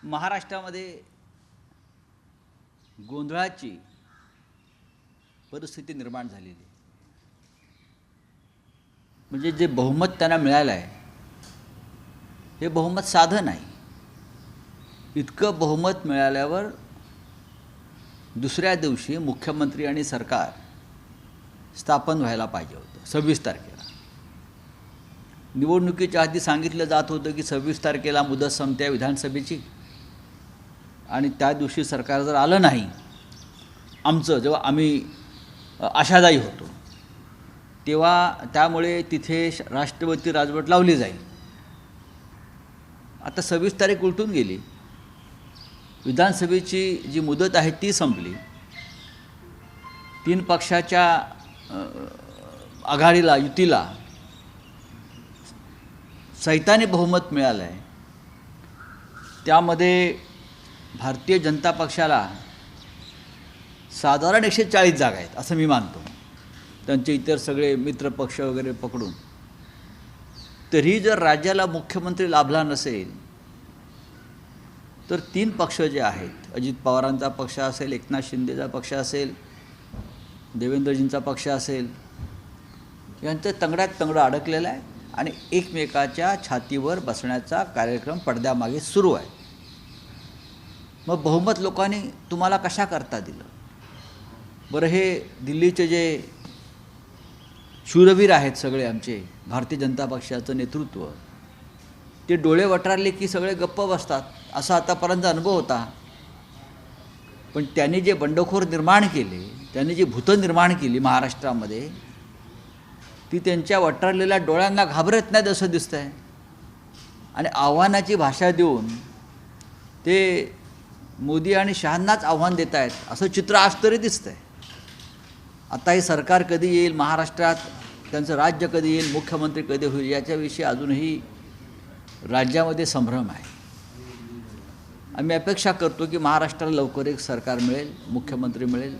महाराष्ट्रामध्ये गोंधळाची परिस्थिती निर्माण झालेली आहे. म्हणजे जे बहुमत त्यांना मिळालं आहे हे बहुमत साधं नाही. इतकं बहुमत मिळाल्यावर दुसऱ्या दिवशी मुख्यमंत्री आणि सरकार स्थापन व्हायला पाहिजे होतं 26 तारखेला. निवडणुकीच्या आधी सांगितलं जात होतं की 26 तारखेला मुदत संपते विधानसभेची, आणि त्या दिवशी सरकार जर आलं नाही आमचं, जेव्हा आम्ही आशादायी होतो तेव्हा, त्यामुळे तिथे राष्ट्रपती राजवट लावली जाईल. आता 26 तारीख उलटून गेली, विधानसभेची जी मुदत आहे ती संपली. 3 पक्षाच्या आघाडीला, युतीला सैतानी बहुमत मिळालं आहे. त्यामध्ये भारतीय जनता पक्षाला साधारण 140 जागा आहेत असं मी मानतो, त्यांचे इतर सगळे मित्रपक्ष वगैरे पकडून. तरी जर राज्याला मुख्यमंत्री लाभला नसेल तर 3 पक्ष जे आहेत, अजित पवारांचा पक्ष असेल, एकनाथ शिंदेचा पक्ष असेल, देवेंद्रजींचा पक्ष असेल, यांचं तंगड्यात तंगडं अडकलेलं आहे आणि एकमेकाच्या छातीवर बसण्याचा कार्यक्रम पडद्यामागे सुरू आहे. मग बहुमत लोकांनी तुम्हाला कशा करता दिलं बरं? हे दिल्लीचे जे शूरवीर आहेत सगळे आमचे भारतीय जनता पक्षाचं नेतृत्व, ते डोळे वटारले की सगळे गप्प बसतात असा आतापर्यंत अनुभव होता. पण त्यांनी जे बंडखोर निर्माण केले, त्यांनी जी भूतं निर्माण केली महाराष्ट्रामध्ये, ती त्यांच्या वटारलेल्या डोळ्यांना घाबरत नाहीत असं दिसतं आहे. आणि आव्हानाची भाषा देऊन ते मोदी आणि शहांनाच आव्हान देत आहेत असं चित्र आज तरी दिसतं आहे. आता हे सरकार कधी येईल महाराष्ट्रात, त्यांचं राज्य कधी येईल, मुख्यमंत्री कधी होईल, याच्याविषयी अजूनही राज्यामध्ये संभ्रम आहे. आम्ही अपेक्षा करतो की महाराष्ट्राला लवकर एक सरकार मिळेल, मुख्यमंत्री मिळेल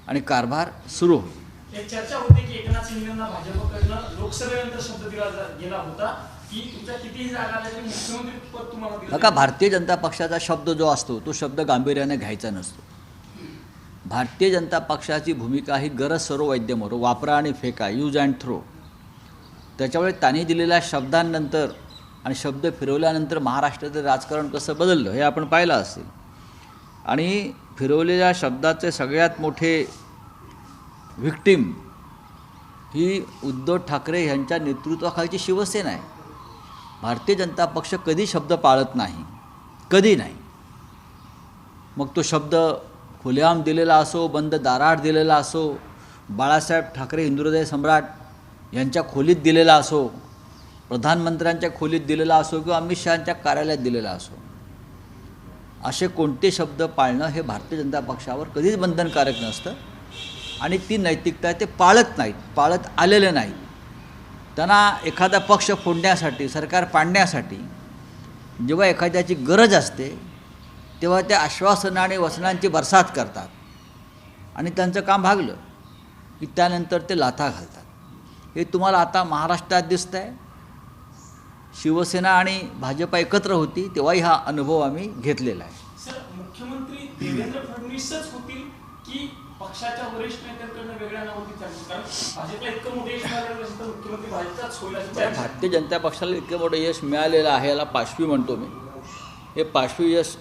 आणि कारभार सुरू होईल. एक चर्चा होती की एकनाथ शिंदेंना भाजपकडनं लोकसभेनंतर शब्द दिला गेला होता की तुमच्या कितीही जागा आल्या तरी मुख्यमंत्री पद तुम्हाला दिलं. बघा, भारतीय जनता पक्षाचा शब्द जो असतो तो शब्द गांभीर्याने घ्यायचा नसतो. भारतीय जनता पक्षाची भूमिका ही गरज सर्व वैद्य मरो, वापरा आणि फेका, यूज अँड थ्रो. त्याच्यामुळे त्यांनी दिलेल्या शब्दांनंतर आणि शब्द फिरवल्यानंतर महाराष्ट्राचं राजकारण कसं बदललं हे आपण पाहिलं असेल. आणि फिरवलेल्या शब्दाचे सगळ्यात मोठे व्हिक्टीम ही उद्धव ठाकरे यांच्या नेतृत्वाखालची शिवसेना आहे. भारतीय जनता पक्ष कधी शब्द पाळत नाही, कधी नाही. मग तो शब्द खुलेआम दिलेला असो, बंद दाराआड दिलेला असो, बाळासाहेब ठाकरे हिंदुहृदय सम्राट यांच्या खोलीत दिलेला असो, प्रधानमंत्र्यांच्या खोलीत दिलेला असो किंवा अमित शहांच्या कार्यालयात दिलेला असो, असे कोणते शब्द पाळणं हे भारतीय जनता पक्षावर कधीच बंधनकारक नसतं. आणि ती नैतिकता ते पाळत नाहीत, पाळत आलेले नाहीत. त्यांना एखादा पक्ष फोडण्यासाठी, सरकार पाडण्यासाठी जेव्हा एखाद्याची गरज असते तेव्हा ते आश्वासनं आणि वचनांची बरसात करतात आणि त्यांचं काम भागलं की त्यानंतर ते लाथा घालतात. हे तुम्हाला आता महाराष्ट्रात दिसतं आहे. शिवसेना आणि भाजप एकत्र होती तेव्हाही हा अनुभव आम्ही घेतलेला आहे. सर, मुख्यमंत्री देवेंद्र फडणवीसच होतील की पक्षाच्या वरिष्ठ नेत्यांकडून वेगळ्या नावाची चालली? कारण भाजपला इतकं मोठं यश मिळालेलं असेल तर मुख्यमंत्री भाजपचाच होईल असं. भारतीय जनता पक्षाला इतकं मोठं यश मिळालेलं आहे, याला पाशवी म्हणतो मी. हे पाशवी यश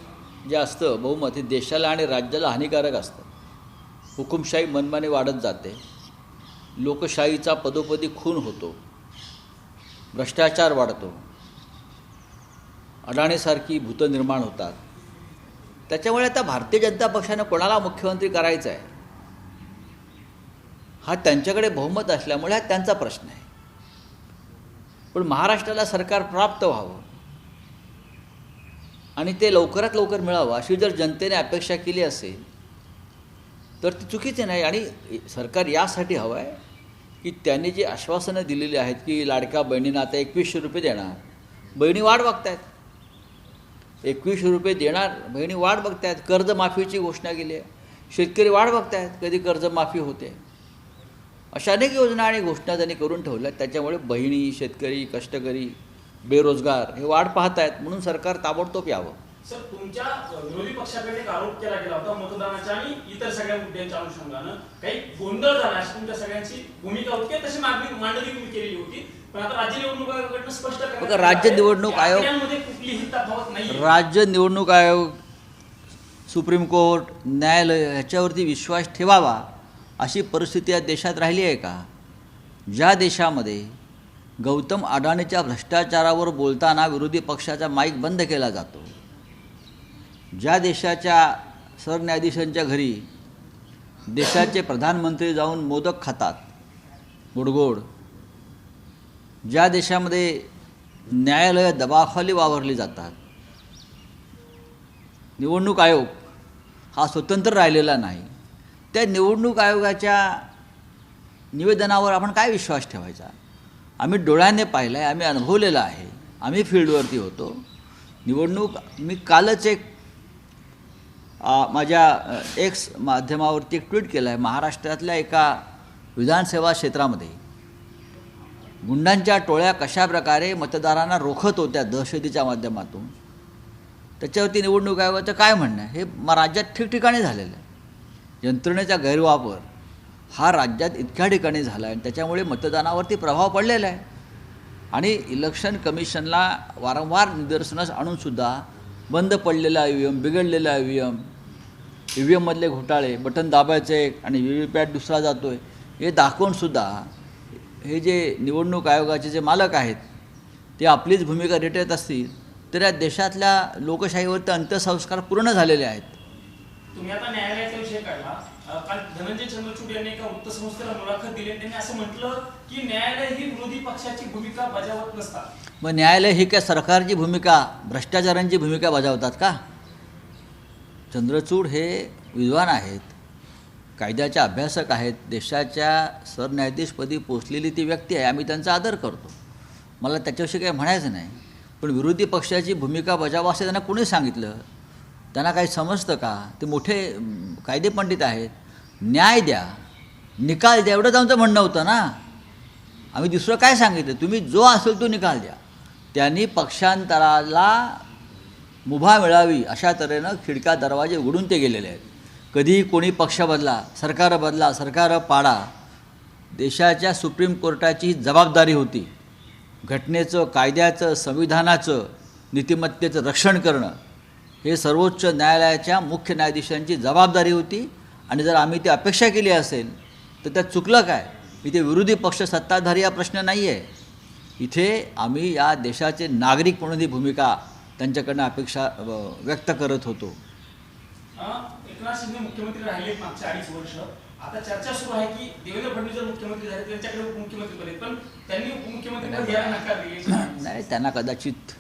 जे असतं बहुमत, हे देशाला आणि राज्याला हानिकारक असतं. हुकुमशाही मनमानी वाढत जाते, लोकशाहीचा पदोपदी खून होतो, भ्रष्टाचार वाढतो, अडाणीसारखी भूतं निर्माण होतात. त्याच्यामुळे आता भारतीय जनता पक्षानं कोणाला मुख्यमंत्री करायचं आहे हा त्यांच्याकडे बहुमत असल्यामुळे हा त्यांचा प्रश्न आहे. पण महाराष्ट्राला सरकार प्राप्त व्हावं आणि ते लवकरात लवकर मिळावं अशी जर जनतेने अपेक्षा केली असेल तर ती चुकीची नाही. आणि सरकार यासाठी हवं आहे की त्यांनी जी आश्वासनं दिलेली आहेत की लाडक्या बहिणींना आता 2100 रुपये देणार, बहिणी वाढ बघतायत, 2100 रुपये देणार, बहिणी वाढ बघतायत. कर्जमाफीची घोषणा केली आहे, शेतकरी वाढ बघतायत कधी कर्जमाफी होते. अशा अनेक योजना आणि घोषणा त्यांनी करून ठेवल्या. त्याच्यामुळे बहिणी, शेतकरी, कष्टकरी, बेरोजगार हे वाढ पाहत आहेत. म्हणून सरकार ताबडतोब यावं. सर, तुमच्या विरोधी पक्षाकडे एक आरोप केला गेला होता मतदानाच्या आणि इतर सगळ्या मुद्द्यांच्या अनुषंगानं काही गोंधळ झाला अशी तुमच्या सगळ्यांची भूमिका होती, तशी मांडणी तुम्ही केलेली होती. पण आता राज्य निवडणूक आयोगाकडनं स्पष्ट करण्यात राज्य निवडणूक आयोग कुठलीही तफावत नाही. राज्य निवडणूक आयोग, सुप्रीम कोर्ट, न्यायालय ह्याच्यावरती विश्वास ठेवावा अशी परिस्थिती या देशात राहिली आहे का? ज्या देशामध्ये गौतम अडाणीच्या भ्रष्टाचारावर बोलताना विरोधी पक्षाचा माईक बंद केला जातो, ज्या देशाच्या सरन्यायाधीशांच्या घरी देशाचे प्रधानमंत्री जाऊन मोदक खातात गोडगोड, ज्या देशामध्ये न्यायालय दबावाखाली वावरली जातात, निवडणूक आयोग हा स्वतंत्र राहिलेला नाही. त्या निवडणूक आयोगाच्या निवेदनावर आपण काय विश्वास ठेवायचा? आम्ही डोळ्याने पाहिलं आहे, आम्ही अनुभवलेलं आहे, आम्ही फील्डवरती होतो. निवडणूक मी कालच एक माझ्या एक्स माध्यमावरती एक ट्विट केलं आहे. महाराष्ट्रातल्या एका विधानसेवा क्षेत्रामध्ये गुंडांच्या टोळ्या कशाप्रकारे मतदारांना रोखत होत्या दहशतीच्या माध्यमातून, त्याच्यावरती निवडणूक आयोगाचं काय म्हणणं आहे? हे राज्यात ठिकठिकाणी झालेलं आहे. यंत्रणेचा गैरवापर हा राज्यात इतक्या ठिकाणी झाला आहे आणि त्याच्यामुळे मतदानावरती प्रभाव पडलेला आहे. आणि इलेक्शन कमिशनला वारंवार निदर्शनास आणूनसुद्धा बंद पडलेला EVM, बिघडलेला EVM मधले घोटाळे, बटन दाबायचे आणि VVPAT दुसरा जातो आहे, हे दाखवूनसुद्धा हे जे निवडणूक आयोगाचे जे मालक आहेत ते आपलीच भूमिका रेटत असतील तर या देशातल्या लोकशाहीवरती अंत्यसंस्कार पूर्ण झालेले आहेत. तुम्ही आता न्यायालयाचा विषय काढला. काल धनंजय चंद्रचूड यांनी एका वृत्तसंस्थेला मुलाखत दिली, त्यांनी असं म्हटलं की न्यायालय ही विरोधी पक्षाची भूमिका बजावत नसतात. मग न्यायालय ही काय सरकारची भूमिका, भ्रष्टाचारांची भूमिका बजावतात का? चंद्रचूड हे विद्वान आहेत, कायद्याचे अभ्यासक आहेत, देशाच्या सरन्यायाधीशपदी पोचलेली ती व्यक्ती आहे, आम्ही त्यांचा आदर करतो, मला त्याच्याविषयी काही म्हणायचं नाही. पण विरोधी पक्षाची भूमिका बजावा असं त्यांना कोणी सांगितलं? त्यांना काही समजतं का? ते मोठे कायदेपंडित आहेत. न्याय द्या, निकाल द्या, एवढंच आमचं म्हणणं होतं ना. आम्ही दुसरं काय सांगितलं? तुम्ही जो असेल तो निकाल द्या. त्यांनी पक्षांतराला मुभा मिळावी अशा तऱ्हेनं खिडका दरवाजे उघडून ते गेलेले आहेत. कधीही कोणी पक्ष बदला, सरकार पाडा, देशाच्या सुप्रीम कोर्टाची जबाबदारी होती घटनेचं, कायद्याचं, संविधानाचं, नीतिमत्तेचं रक्षण करणं. हे सर्वोच्च न्यायालयाच्या मुख्य न्यायाधीशांची जबाबदारी होती. आणि जर आम्ही ती अपेक्षा केली असेल तर त्यात चुकलं काय? इथे विरोधी पक्ष सत्ताधारी हा प्रश्न नाही आहे. इथे आम्ही या देशाचे नागरिक म्हणून ही भूमिका त्यांच्याकडनं अपेक्षा व्यक्त करत होतो. एकनाथ शिंदे मुख्यमंत्री राहिले मागच्या 2.5 वर्ष. आता चर्चा सुरू आहे की देवेंद्र फडणवीस जर मुख्यमंत्री झाले त्यांच्याकडे उपमुख्यमंत्री पद, पण त्यांनी उपमुख्यमंत्री पद घ्यायला नकार दिले. नाही, त्यांना कदाचित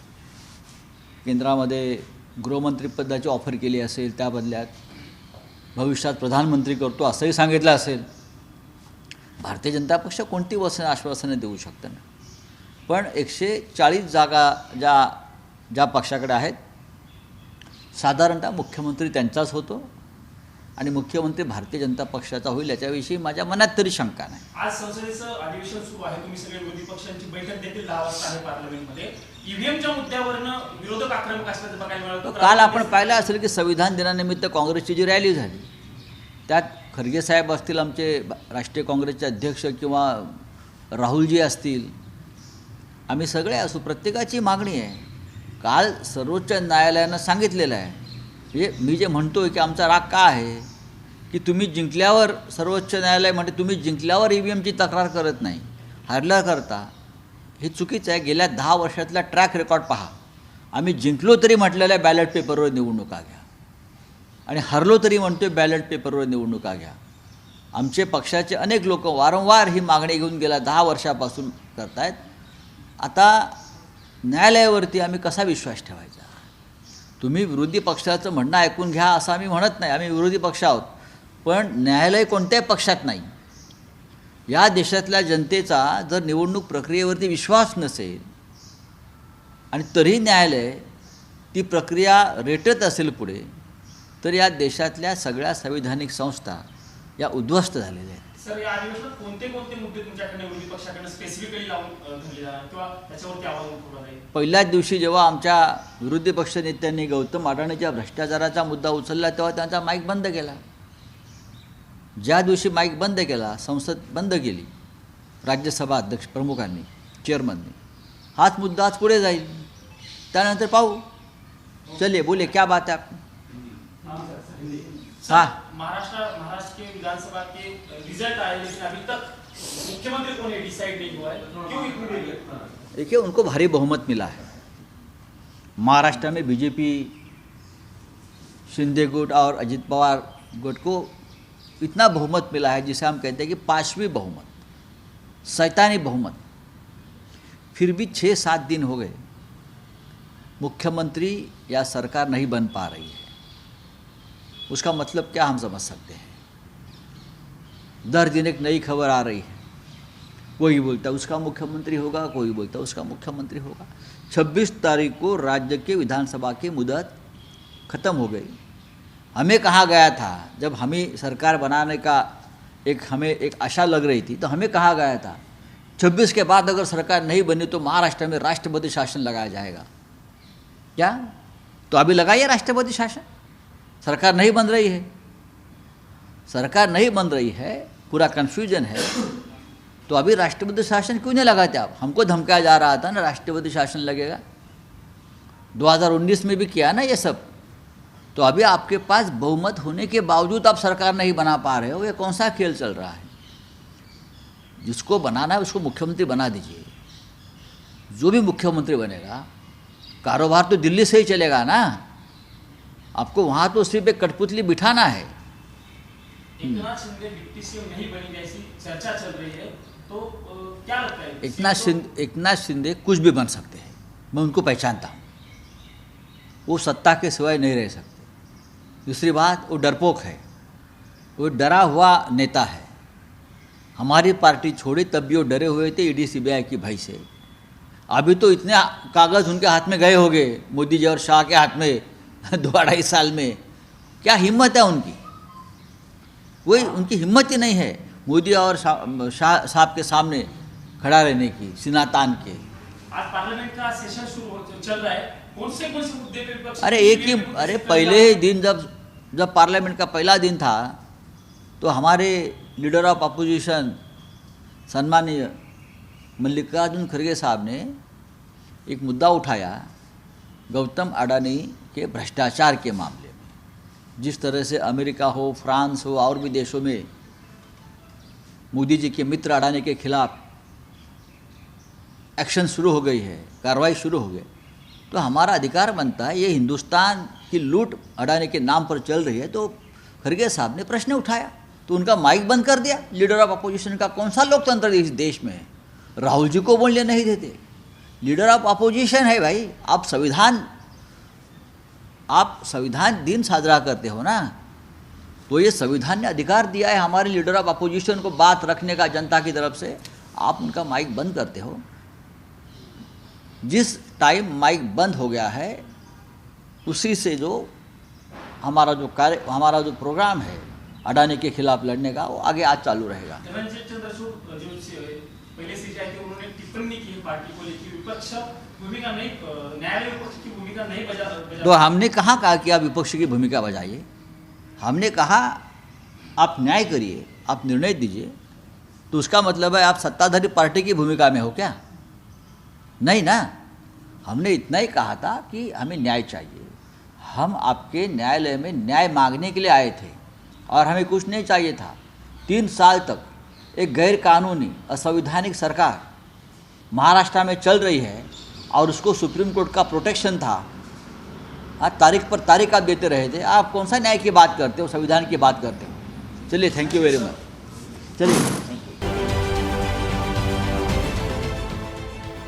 केंद्रामध्ये गृहमंत्रीपदाची ऑफर केली असेल, त्या बदल्यात भविष्यात प्रधानमंत्री करतो असंही सांगितलं असेल. भारतीय जनता पक्ष कोणती आश्वासनं देऊ शकतं ना. पण 140 जागा ज्या पक्षाकडे आहेत, साधारणतः मुख्यमंत्री त्यांचाच होतो आणि मुख्यमंत्री भारतीय जनता पक्षाचा होईल याच्याविषयी माझ्या मनात तरी शंका नाही. आज संसदेचं अधिवेशन सुरू आहे, तुम्ही सगळे विरोधी पक्षांची बैठक देखील 10 वाजता आहे पार्लमेंटमध्ये. ईव्हीएमच्या मुद्द्यावरनं विरोधक आक्रमक असल्याचं बघायला मिळतं. काल आपण पाहिलं असेल की संविधान दिनानिमित्त काँग्रेसची जी रॅली झाली त्यात खरगे साहेब असतील, आमचे राष्ट्रीय काँग्रेसचे अध्यक्ष, किंवा राहुलजी असतील, आम्ही सगळे असू, प्रत्येकाची मागणी आहे. काल सर्वोच्च न्यायालयानं सांगितलेलं आहे, म्हणजे मी जे म्हणतो आहे की आमचा राग का आहे की तुम्ही जिंकल्यावर, सर्वोच्च न्यायालय म्हणते तुम्ही जिंकल्यावर EVMची तक्रार करत नाही, हारल्या करता. हे चुकीचं आहे. गेल्या 10 वर्षातला ट्रॅक रेकॉर्ड पहा. आम्ही जिंकलो तरी म्हटलेलं आहे बॅलेट पेपरवर निवडणुका घ्या, आणि हरलो तरी म्हणतो आहे बॅलेट पेपरवर निवडणुका घ्या. आमचे पक्षाचे अनेक लोक वारंवार ही मागणी घेऊन गेल्या 10 वर्षापासून करतायत. आता न्यायालयावरती आम्ही कसा विश्वास ठेवायचा? तुम्ही विरोधी पक्षाचं म्हणणं ऐकून घ्या असं आम्ही म्हणत नाही, आम्ही विरोधी पक्ष आहोत. पण न्यायालय कोणत्याही पक्षात नाही. या देशातल्या जनतेचा जर निवडणूक प्रक्रियेवरती विश्वास नसेल आणि तरी न्यायालय ती प्रक्रिया रेटत असेल पुढे, तर या देशातल्या सगळ्या संविधानिक संस्था या उद्ध्वस्त झालेल्या आहेत. सर या अधिवेशनात कोणते कोणते मुद्दे तुमच्याकडे विरोधी पक्षाकडे स्पेसिफिकली लावून धरले जाणार किंवा त्याच्यावरती आवाज उठवला जाईल? पहिल्याच दिवशी जेव्हा आमच्या विरोधी पक्षनेत्यांनी गौतम अडाणीच्या भ्रष्टाचाराचा मुद्दा उचलला तेव्हा त्यांचा माईक बंद केला. ज्या दिवशी माईक बंद केला, संसद बंद केली, राज्यसभा अध्यक्ष प्रमुखांनी, चेअरमननी, हाच मुद्दा आज पुढे जाईल. त्यानंतर पाहू. चलिए बोले, क्या बात है आप? हाँ, महाराष्ट्र के विधानसभा के रिजल्ट आए लेकिन अभी तक मुख्यमंत्री कौन है डिसाइड नहीं हुआ है, क्यों इतनी देरी है? देखिए उनको भारी बहुमत मिला है. महाराष्ट्र में बीजेपी, शिंदे गुट और अजित पवार गुट को इतना बहुमत मिला है जिसे हम कहते हैं कि पांचवी बहुमत, शैतानी बहुमत. फिर भी 6-7 दिन हो गए, मुख्यमंत्री या सरकार नहीं बन पा रही है. उसका मतलब क्या हम समझ सकते हैं? दर दिन एक नई खबर आ रही है. कोई बोलता है उसका मुख्यमंत्री होगा, कोई बोलता है उसका मुख्यमंत्री होगा. 26 तारीख को राज्य के विधानसभा की मुदत ख़त्म हो गई. हमें कहा गया था, जब हमें सरकार बनाने का हमें एक आशा लग रही थी, तो हमें कहा गया था 26 के बाद अगर सरकार नहीं बनी तो महाराष्ट्र में राष्ट्रपति शासन लगाया जाएगा. क्या? तो अभी लगाइए राष्ट्रपति शासन. सरकार नहीं बन रही है, सरकार नहीं बन रही है, पूरा कन्फ्यूजन है, तो अभी राष्ट्रपति शासन क्यों नहीं लगाते आप? हमको धमकाया जा रहा था ना राष्ट्रपति शासन लगेगा. 2019 में भी किया ना ये सब. तो अभी आपके पास बहुमत होने के बावजूद आप सरकार नहीं बना पा रहे हो. ये कौन सा खेल चल रहा है? जिसको बनाना है उसको मुख्यमंत्री बना दीजिए. जो भी मुख्यमंत्री बनेगा, कारोबार तो दिल्ली से ही चलेगा ना. आपको वहाँ तो सिर्फ एक कठपुतली बिठाना है. एकनाथ शिंदे डिप्टी सीएम नहीं बनेंगे ऐसी चर्चा चल रही है, तो क्या लगता है? एकनाथ शिंदे कुछ भी बन सकते हैं, मैं उनको पहचानता हूँ. वो सत्ता के सिवाय नहीं रह सकते. दूसरी बात, वो डरपोक है, वो डरा हुआ नेता है. हमारी पार्टी छोड़ी तब भी वो डरे हुए थे ईडी सीबीआई की भय से. अभी तो इतने कागज़ उनके हाथ में गए होंगे, मोदी जी और शाह के हाथ में 2-2.5 साल में. क्या हिम्मत है उनकी? कोई उनकी हिम्मत ही नहीं है मोदी और शाह साहब के सामने खड़ा रहने की, सीना तान के. आज पार्लियामेंट का सेशन चल रहा है, कौन से मुद्दे पे विपक्ष? अरे पहले ही दिन जब पार्लियामेंट का पहला दिन था, तो हमारे लीडर ऑफ अपोजिशन सम्मानीय मल्लिकार्जुन खड़गे साहब ने एक मुद्दा उठाया गौतम अडानी के भ्रष्टाचार के मामले में. जिस तरह से अमेरिका हो, फ्रांस हो और भी देशों में मोदी जी के मित्र अडानी के खिलाफ एक्शन शुरू हो गई है, कार्रवाई शुरू हो गई, तो हमारा अधिकार बनता है. ये हिंदुस्तान की लूट अडानी के नाम पर चल रही है. तो खड़गे साहब ने प्रश्न उठाया तो उनका माइक बंद कर दिया. लीडर ऑफ अपोजिशन का कौन सा लोकतंत्र इस देश में है? राहुल जी को बोलने नहीं देते. लीडर ऑफ अपोजिशन है भाई. आप संविधान दिन साजरा करते हो ना, तो ये संविधान ने अधिकार दिया है हमारे लीडर ऑफ अपोजिशन को बात रखने का जनता की तरफ से. आप उनका माइक बंद करते हो. जिस टाइम माइक बंद हो गया है, उसी से जो हमारा जो प्रोग्राम है अडानी के खिलाफ लड़ने का, वो आगे आज चालू रहेगा. धनंजय चंद्रचूड़ जो पहले से जाए थे, उन्होंने टिप्पणी की पार्टी को लेकर विपक्ष भूमिका नहीं, न्यायालय विपक्ष की भूमिका नहीं बजा. तो हमने कहा कि आप विपक्ष की भूमिका बजाइए. हमने कहा आप न्याय करिए, आप निर्णय दीजिए. तो उसका मतलब है आप सत्ताधारी पार्टी की भूमिका में हो क्या? नहीं ना. हमने इतना ही कहा था कि हमें न्याय चाहिए. हम आपके न्यायालय में न्याय मांगने के लिए आए थे और हमें कुछ नहीं चाहिए था. 3 साल तक एक गैर कानूनी असंवैधानिक सरकार महाराष्ट्र में चल रही है और उसको सुप्रीम कोर्ट का प्रोटेक्शन था. आज तारीख पर तारीख आप देते रहे थे. आप कौन सा न्याय की बात करते हो, संविधान की बात करते हो? चलिए, थैंक यू वेरी मच. चलिए.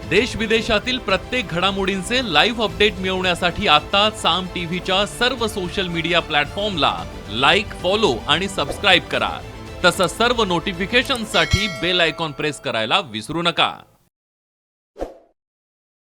देश विदेशातील प्रत्येक घडामोडींचे लाईव्ह अपडेट मिळवण्यासाठी आता साम टीव्हीच्या सर्व सोशल मीडिया प्लॅटफॉर्मला लाईक, फॉलो आणि सबस्क्राईब करा. तसंच सर्व नोटिफिकेशनसाठी बेल आयकॉन प्रेस करायला विसरू नका.